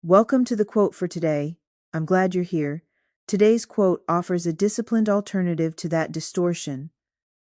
Welcome to the quote for today. I'm glad you're here. Today's quote offers a disciplined alternative to that distortion.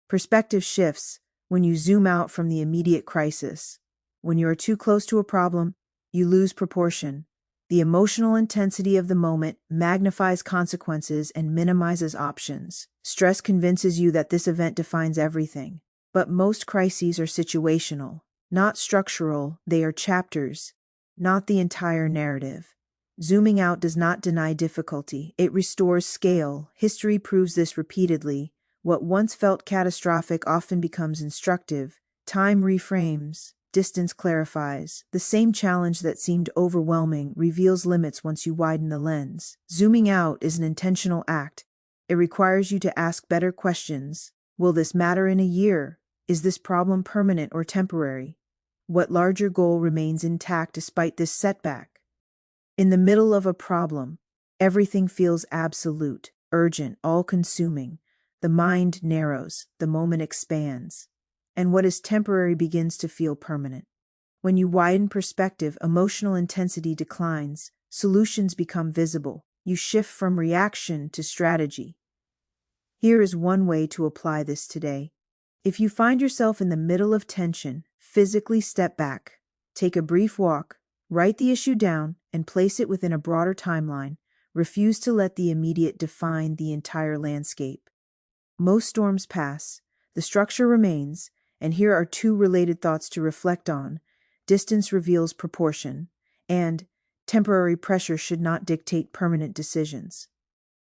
Perspective shifts when you zoom out from the immediate crisis. When you are too close to a problem, you lose proportion. The emotional intensity of the moment magnifies consequences and minimizes options. Stress convinces you that this event defines everything. But most crises are situational, not structural. They are chapters, not the entire narrative. Zooming out does not deny difficulty, it restores scale. History proves this repeatedly. What once felt catastrophic often becomes instructive. Time reframes, distance clarifies. The same challenge that seemed overwhelming reveals limits once you widen the lens. Zooming out is an intentional act. It requires you to ask better questions. Will this matter in a year? Is this problem permanent or temporary? What larger goal remains intact despite this setback? In the middle of a problem, everything feels absolute, urgent, all-consuming. The mind narrows, the moment expands, and what is temporary begins to feel permanent. When you widen perspective, emotional intensity declines, solutions become visible. You shift from reaction to strategy. Here is one way to apply this today. If you find yourself in the middle of tension, physically step back, take a brief walk, write the issue down, and place it within a broader timeline. Refuse to let the immediate define the entire landscape. Most storms pass, the structure remains, and here are two related thoughts to reflect on. Distance reveals proportion, and temporary pressure should not dictate permanent decisions.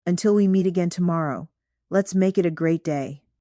Until we meet again tomorrow, let's make it a great day.